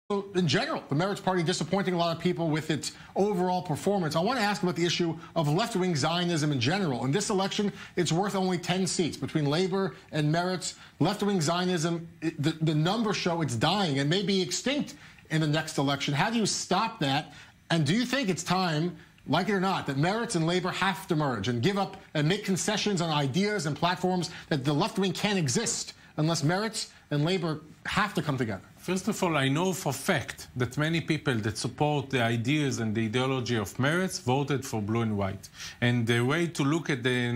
in general, the Meretz party disappointing a lot of people with its overall performance. I want to ask about the issue of left-wing Zionism in general. In this election, it's worth only 10 seats. Between Labor and Meretz, left-wing Zionism, the numbers show it's dying and may be extinct in the next election. How do you stop that? And do you think it's time, like it or not, that Meretz and Labor have to merge and give up and make concessions on ideas and platforms that the left-wing can't exist unless Meretz and Labor have to come together? First of all, I know for fact that many people that support the ideas and the ideology of Meretz voted for blue and white. And the way to look at the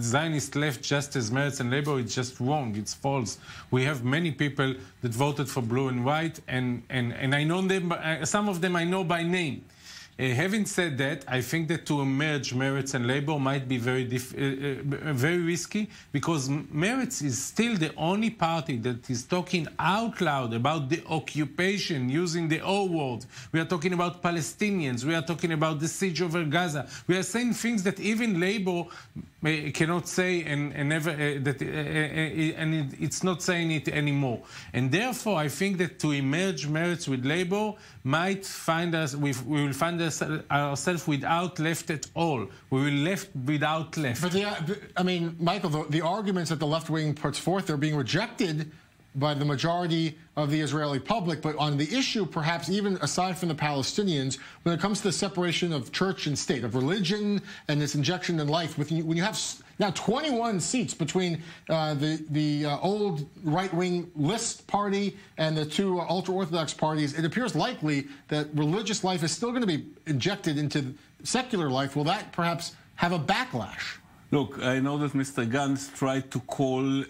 Zionist left just as Meretz and Labor is just wrong. It's false. We have many people that voted for blue and white, and I know them. Some of them I know by name. Having said that, I think that to merge Meretz and Labor might be very risky, because Meretz is still the only party that is talking out loud about the occupation, using the O word. We are talking about Palestinians. We are talking about the siege over Gaza. We are saying things that even Labor cannot say, and it's not saying it anymore. And therefore, I think that to emerge Meretz with Labor might find us, we will find ourselves without left at all. We will left without left. But I mean, Michael, the arguments that the left wing puts forth are being rejected by the majority of the Israeli public. But on the issue, perhaps even aside from the Palestinians, when it comes to the separation of church and state, of religion and this injection in life, when you have now 21 seats between the old right-wing List party and the two ultra-Orthodox parties, it appears likely that religious life is still going to be injected into secular life. Will that perhaps have a backlash? Look, I know that Mr. Gantz tried to call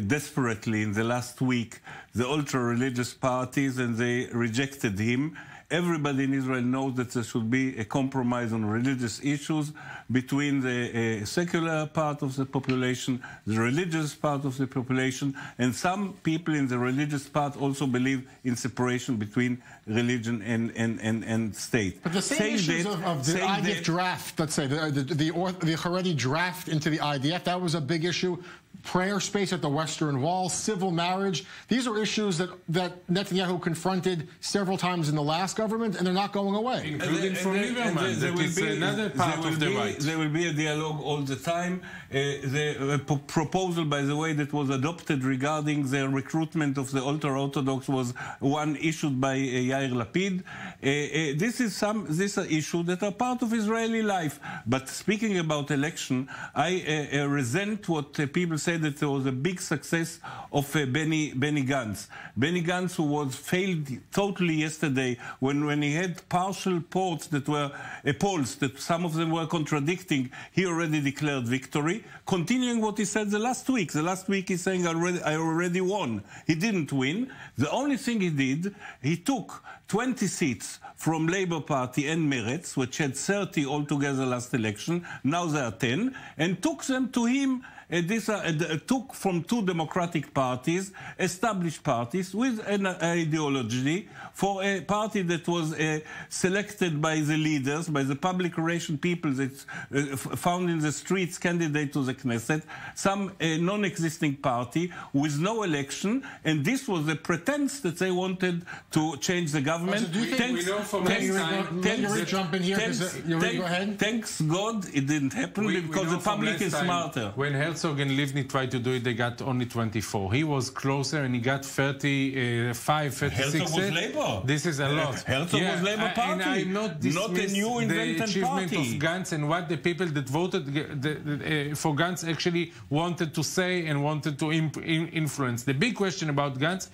desperately in the last week the ultra-religious parties, and they rejected him. Everybody in Israel knows that there should be a compromise on religious issues between the secular part of the population, the religious part of the population, and some people in the religious part also believe in separation between religion and state. But the same issues of the IDF draft, let's say, the Haredi draft into the IDF, that was a big issue. Prayer space at the Western Wall, civil marriage. These are issues that Netanyahu confronted several times in the last government, and they're not going away. Including from Lieberman, that is another part of the right. There will be a dialogue all the time. The proposal, by the way, that was adopted regarding the recruitment of the ultra-Orthodox was one issued by Yair Lapid. These are issues that are part of Israeli life. But speaking about election, I resent what people say that there was a big success of Benny Gantz. Benny Gantz, who was failed totally yesterday when he had partial polls that some of them were contradicting, he already declared victory. Continuing what he said the last week. The last week he's saying, I already won. He didn't win. The only thing he did, he took 20 seats from Labour Party and Meretz, which had 30 altogether last election. Now there are 10, and took them to him. Took from two democratic parties, established parties, with an ideology, for a party that was selected by the leaders, by the public relation people that found in the streets candidate to the Knesset, some non-existing party with no election, and this was a pretense that they wanted to change the government. Thanks God it didn't happen, because the public is smarter. When Herzog and Livni tried to do it, they got only 24. He was closer, and he got 35, 36. Herzog was Labour. This is a lot. Herzog was Labour Party. And I'm not dismissing the achievement of Gantz and what the people that voted for Gantz actually wanted to say and wanted to influence. The big question about Gantz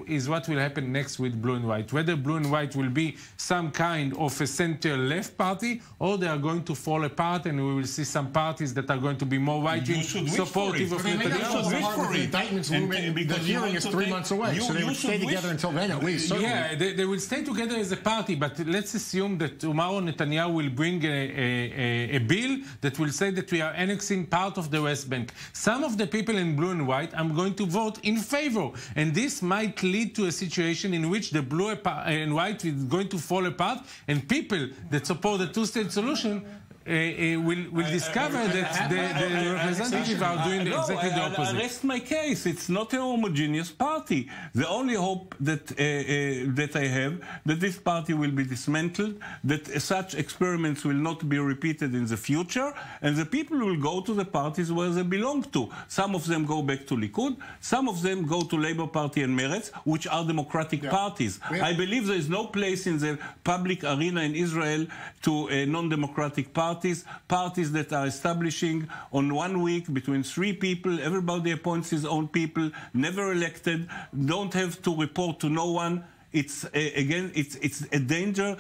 is what will happen next with blue and white. Whether blue and white will be some kind of a center-left party, or they are going to fall apart, and we will see some parties that are going to be more right-wing, supportive of Netanyahu. The indictments looming, the hearing is 3 months away, so they would stay together until then, at least. Certainly. Yeah, they will stay together as a party, but let's assume that tomorrow Netanyahu will bring a bill that will say that we are annexing part of the West Bank. Some of the people in blue and white are going to vote in favor, and this might lead to a situation in which the blue and white is going to fall apart, and people that support the two-state solution will discover that the representatives are doing exactly the opposite. I rest my case. It's not a homogeneous party. The only hope that that I have, that this party will be dismantled, that such experiments will not be repeated in the future, and the people will go to the parties where they belong to. Some of them go back to Likud, some of them go to Labour Party and Meretz, which are democratic parties. I believe there is no place in the public arena in Israel to non-democratic parties that are establishing on 1 week between 3 people, everybody appoints his own people, never elected, don't have to report to no one. It's again, it's a danger.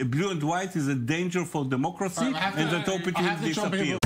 Blue and white is a danger for democracy, and that hope it will disappear.